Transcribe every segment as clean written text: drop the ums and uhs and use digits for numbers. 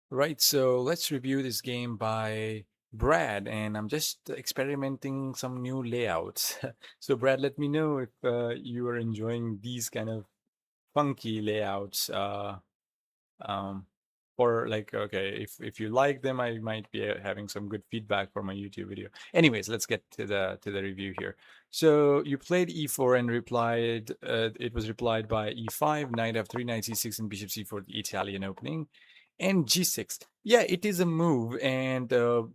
Right, so let's review this game by Brad, and I'm just experimenting some new layouts. So, Brad, let me know if you are enjoying these kind of funky layouts. Um, or like, okay, if you like them, I might be having some good feedback for my YouTube video. Anyways, let's get to the review here. So you played e4 and replied. It was replied by e5, knight f3, knight c6, and bishop c4, the Italian opening, and g6. Yeah, it is a move, and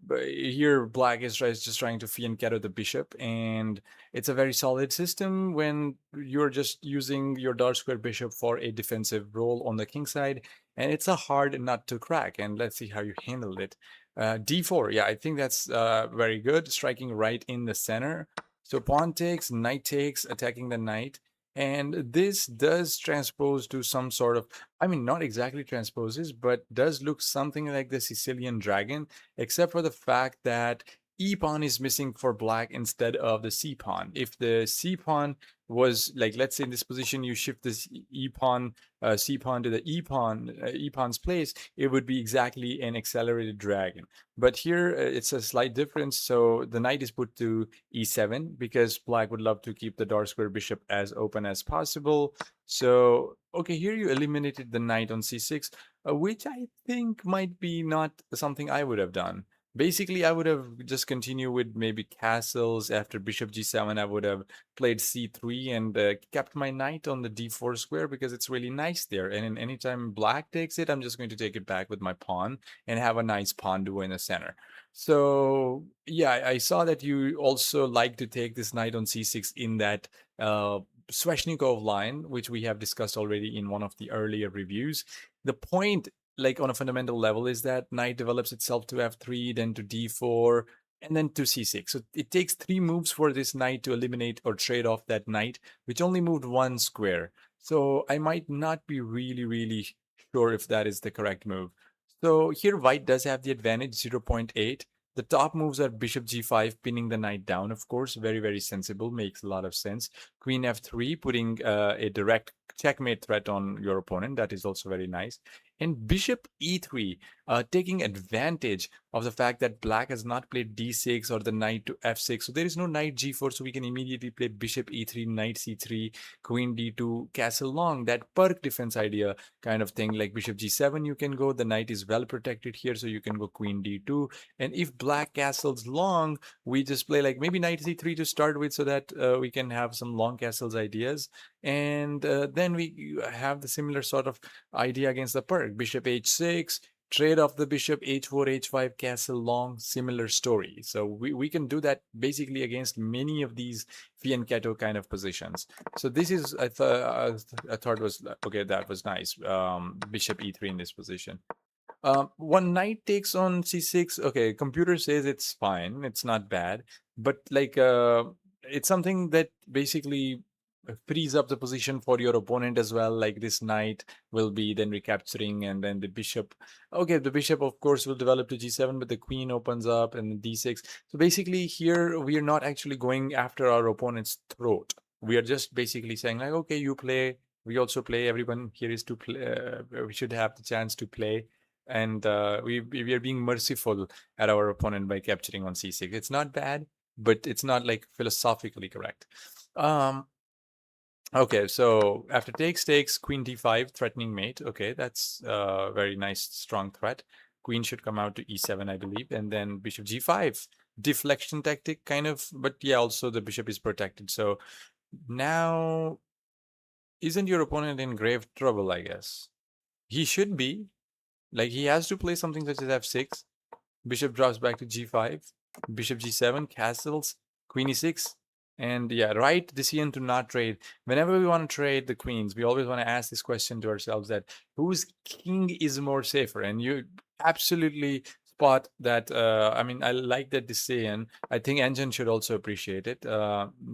here black is just trying to fianchetto the bishop, and it's a very solid system when you're just using your dark square bishop for a defensive role on the king side, and it's a hard nut to crack. And let's see how you handled it. D4, yeah, I think that's very good, striking right in the center. So pawn takes, knight takes, attacking the knight. And this does transpose to some sort of, I mean, not exactly transposes, but does look something like the Sicilian dragon, except for the fact that E pawn is missing for black instead of the C pawn. If the C pawn was like, let's say in this position, you shift this E pawn, C pawn to the E pawn's place, it would be exactly an accelerated dragon. But here it's a slight difference. So the knight is put to E7 because black would love to keep the dark square bishop as open as possible. So, okay, here you eliminated the knight on c6, which I think might be not something I would have done. Basically, I would have just continued with maybe castles. After bishop g7, I would have played c3 and kept my knight on the d4 square because it's really nice there. And in anytime black takes it, I'm just going to take it back with my pawn and have a nice pawn duo in the center. So yeah, I saw that you also like to take this knight on c6 in that Sveshnikov line, which we have discussed already in one of the earlier reviews. The point, like on a fundamental level, is that knight develops itself to f3, then to d4, and then to c6. So it takes 3 moves for this knight to eliminate or trade off that knight, which only moved 1 square. So I might not be really sure if that is the correct move. So here white does have the advantage, 0.8. The top moves are bishop g5, pinning the knight down, of course. Very sensible, makes a lot of sense. Queen f3, putting a direct checkmate threat on your opponent. That is also very nice. And bishop e3, taking advantage of the fact that black has not played d6 or the knight to f6. So there is no knight g4, so we can immediately play bishop e3, knight c3, queen d2, castle long. That perk defense idea kind of thing, like bishop g7 you can go. The knight is well protected here, so you can go queen d2. And if black castles long, we just play like maybe knight c3 to start with so that we can have some long castles ideas. And then we have the similar sort of idea against the perk. Bishop h6, trade off the bishop, h4, h5, castle long, similar story. So we can do that basically against many of these fianchetto kind of positions. So this is, I thought was, okay, that was nice. Bishop e3 in this position. One knight takes on c6. Okay, computer says it's fine. It's not bad, but like it's something that basically frees up the position for your opponent as well. Like this knight will be then recapturing, and then the bishop. Okay, the bishop of course will develop to g7, but the queen opens up and d6. So basically, here we are not actually going after our opponent's throat. We are just basically saying like, okay, you play. We also play. Everyone here is to play. We should have the chance to play, and we are being merciful at our opponent by capturing on c6. It's not bad, but it's not like philosophically correct. Um, okay, so after takes, queen d5, threatening mate. Okay, that's a very nice, strong threat. Queen should come out to e7, I believe, and then bishop g5. Deflection tactic, kind of, but yeah, also the bishop is protected. So now, isn't your opponent in grave trouble, I guess? He should be. Like, he has to play something such as f6. Bishop drops back to g5, bishop g7, castles, queen e6. And yeah, right decision to not trade. Whenever we want to trade the queens, we always want to ask this question to ourselves that whose king is more safer? And you absolutely spot that. I mean, I like that decision. I think Engine should also appreciate it.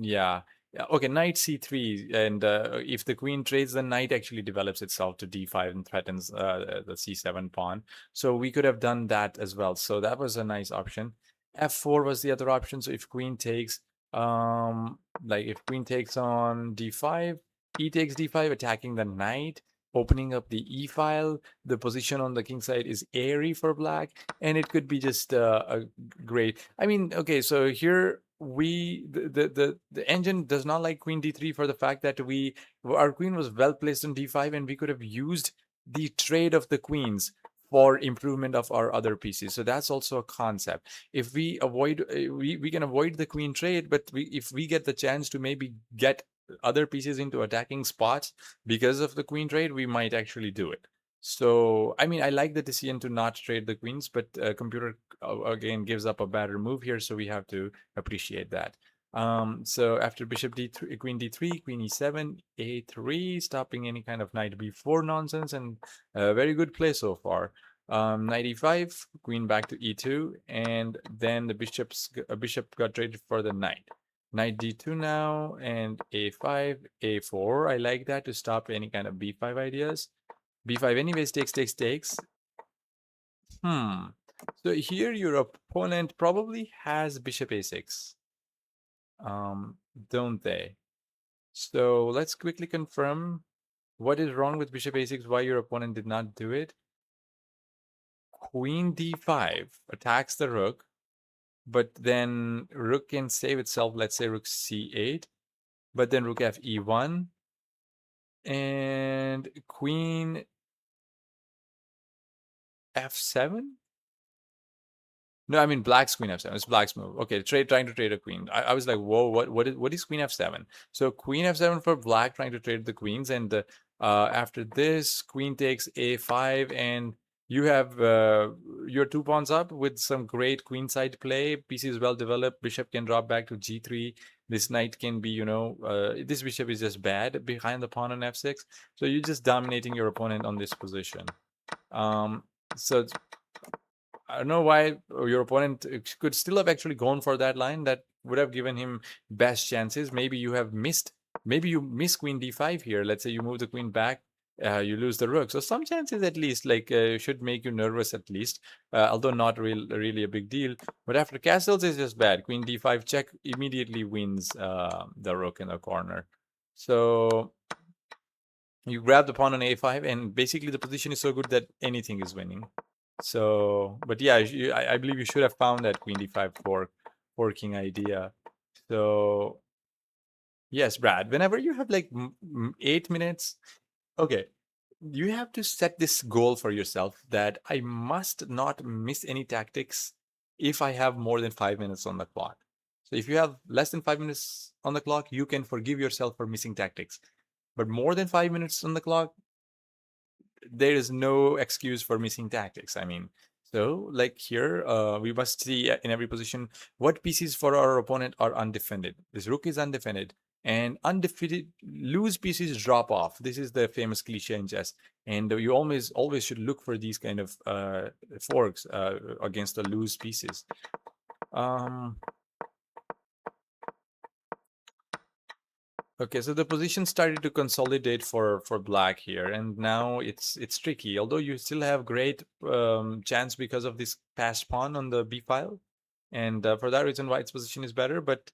Yeah. Yeah, okay, knight c3, and if the queen trades, the knight actually develops itself to d5 and threatens the c7 pawn. So we could have done that as well. So that was a nice option. F4 was the other option. So if queen takes, like if queen takes on d5, e takes d5, attacking the knight. opening up the e file. The position on the king side is airy for black, and it could be just a great. I mean, okay, so here the engine does not like queen d3 for the fact that we our queen was well placed on d5, and we could have used the trade of the queens for improvement of our other pieces. So that's also a concept. If we avoid, we can avoid the queen trade, but if we get the chance to maybe get other pieces into attacking spots because of the queen trade, we might actually do it. So, I mean, I like the decision to not trade the queens, but computer again gives up a better move here, so we have to appreciate that. So after bishop d3, queen d3, queen e7, a3, stopping any kind of knight b4 nonsense, and a very good play so far. Knight e5, queen back to e2, and then the bishop got traded for the knight. Knight d2 now, and a5, a4. I like that to stop any kind of b5 ideas. b5 anyways takes. Hmm. So here your opponent probably has bishop a6. Don't they? So let's quickly confirm what is wrong with bishop a6, why your opponent did not do it. Queen d5 attacks the rook, but then rook can save itself, let's say rook c8, but then rook f e1, and queen f7. No, I mean black's queen f7. It's black's move. Okay, trying to trade a queen. I was like, whoa, what is queen f7? So queen f7 for black, trying to trade the queens, and after this, queen takes a5, and you have your two pawns up with some great queenside play. Piece is well developed. Bishop can drop back to g3. This knight can be, this bishop is just bad behind the pawn on f6. So you're just dominating your opponent on this position. So I don't know why your opponent could still have actually gone for that line. That would have given him best chances. Maybe you have missed. Maybe you miss queen d5 here. Let's say you move the queen back, you lose the rook. So some chances at least, like should make you nervous at least. Although not really a big deal. But after castles is just bad. Queen d5 check immediately wins the rook in the corner. So you grab the pawn on a5, and basically the position is so good that anything is winning. So, but yeah, I believe you should have found that queen d5 forking idea. So, yes, Brad, whenever you have like 8 minutes, okay, you have to set this goal for yourself that I must not miss any tactics if I have more than 5 minutes on the clock. So, if you have less than 5 minutes on the clock, you can forgive yourself for missing tactics. But more than 5 minutes on the clock, there is no excuse for missing tactics. I mean, so like here, we must see in every position what pieces for our opponent are undefended. This rook is undefended, and undefeated loose pieces drop off. This is the famous cliche in chess, and you always should look for these kind of forks against the loose pieces. Um, Okay, so the position started to consolidate for black here, and now it's tricky. Although you still have great chance because of this passed pawn on the b file, and for that reason, white's position is better. But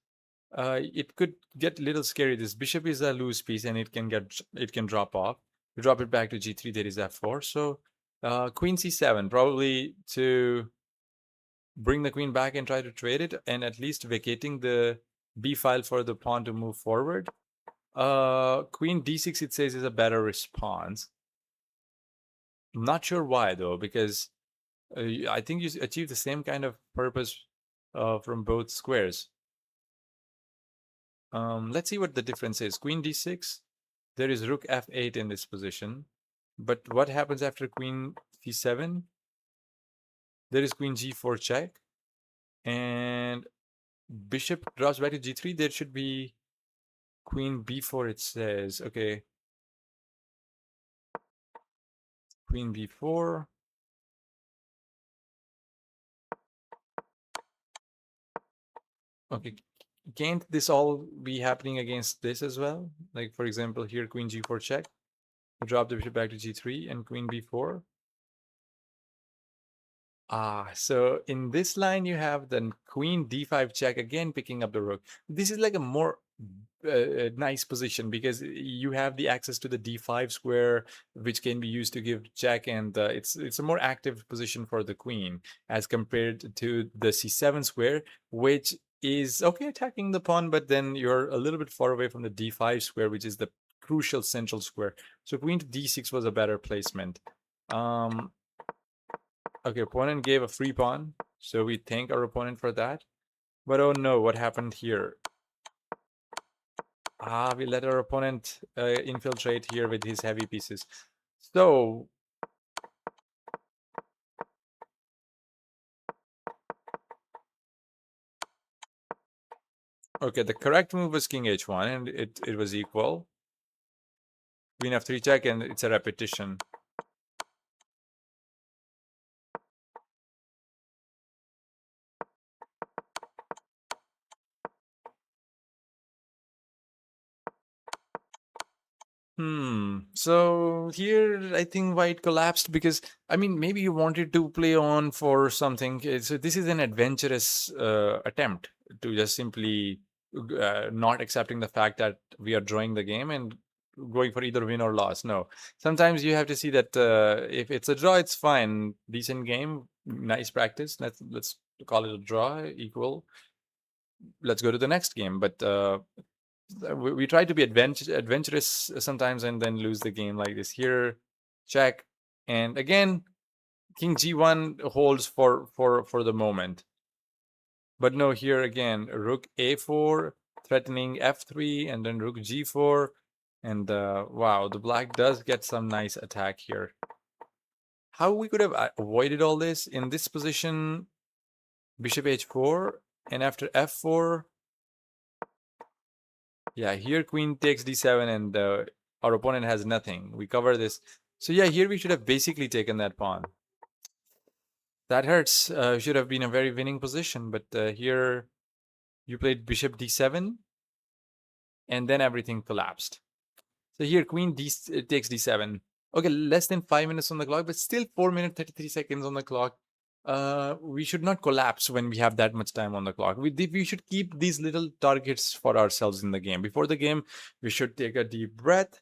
it could get a little scary. This bishop is a loose piece, and it can drop off. You drop it back to g3. There is f4. So queen c7 probably to bring the queen back and try to trade it, and at least vacating the b file for the pawn to move forward. Queen d6, it says, is a better response. I'm not sure why though, because I think you achieve the same kind of purpose from both squares. Let's see what the difference is. Queen d6, there is rook f8 in this position, but what happens after queen c7? There is queen g4 check, and bishop drops back to g3. There should be queen b4, it says. Okay, queen b4. Okay, can't this all be happening against this as well? Like, for example, here, queen g4 check, drop the bishop back to g3, and queen b4. So in this line, you have the queen d5 check again, picking up the rook. This is like a more nice position because you have the access to the d5 square, which can be used to give check, and it's a more active position for the queen as compared to the c7 square, which is okay attacking the pawn, but then you're a little bit far away from the d5 square, which is the crucial central square. So queen to d6 was a better placement. Um, Okay, opponent gave a free pawn, so we thank our opponent for that. But oh no, what happened here? We let our opponent infiltrate here with his heavy pieces. So, okay, the correct move was king h1, and it was equal. Queen f3 check, and it's a repetition. So here I think white collapsed because I mean maybe you wanted to play on for something. So this is an adventurous attempt to just simply not accepting the fact that we are drawing the game and going for either win or loss. No, sometimes you have to see that if it's a draw, it's fine. Decent game, nice practice. Let's call it a draw, equal. Let's go to the next game. But we try to be adventurous sometimes and then lose the game like this. Here, check, and again, king g1 holds for the moment. But no, here again, rook a4, threatening f3, and then rook g4. And wow, the black does get some nice attack here. How we could have avoided all this in this position, bishop h4, and after f4, yeah, here queen takes d7 and our opponent has nothing. We cover this. So yeah, here we should have basically taken that pawn. That hurts. Should have been a very winning position, but here you played bishop d7 and then everything collapsed. So here queen takes d7. Okay, less than 5 minutes on the clock, but still 4 minutes 33 seconds on the clock. We should not collapse when we have that much time on the clock. We should keep these little targets for ourselves in the game. Before the game, we should take a deep breath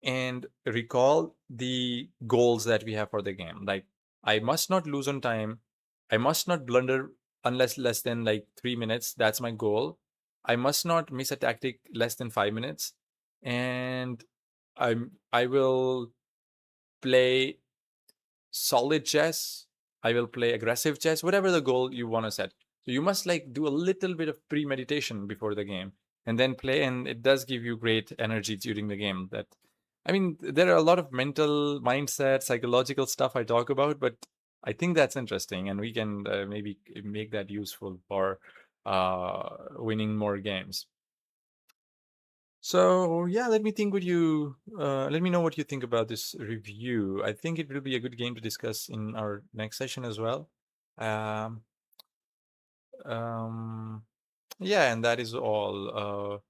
and recall the goals that we have for the game. Like, I must not lose on time. I must not blunder unless less than like 3 minutes. That's my goal. I must not miss a tactic less than 5 minutes. And I will play solid chess. I will play aggressive chess, whatever the goal you want to set. So you must like do a little bit of premeditation before the game and then play. And it does give you great energy during the game. That I mean, there are a lot of mental mindset, psychological stuff I talk about, but I think that's interesting, and we can maybe make that useful for winning more games. So yeah, let me think what you let me know what you think about this review. I think it will be a good game to discuss in our next session as well. Um, um, yeah, and that is all.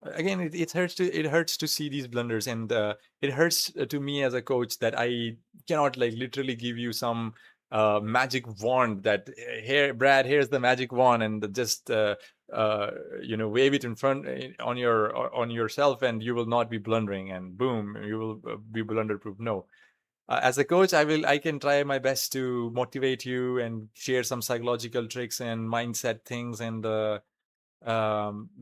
Again, it hurts to see these blunders, and it hurts to me as a coach that I cannot like literally give you some magic wand that here, Brad, here's the magic wand, and just uh, wave it in front on yourself, and you will not be blundering, and boom, you will be blunder proof. No, as a coach, I can try my best to motivate you and share some psychological tricks and mindset things, and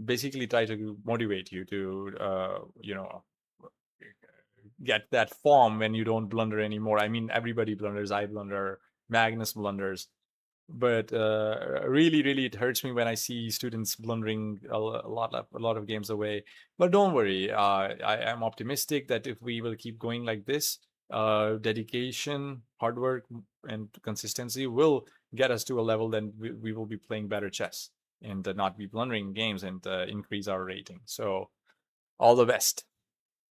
basically try to motivate you to get that form when you don't blunder anymore. I mean, everybody blunders. I blunder. Magnus blunders. But really, really, it hurts me when I see students blundering a lot of games away. But don't worry, I am optimistic that if we will keep going like this, dedication, hard work, and consistency will get us to a level that we will be playing better chess and not be blundering games and increase our rating. So all the best.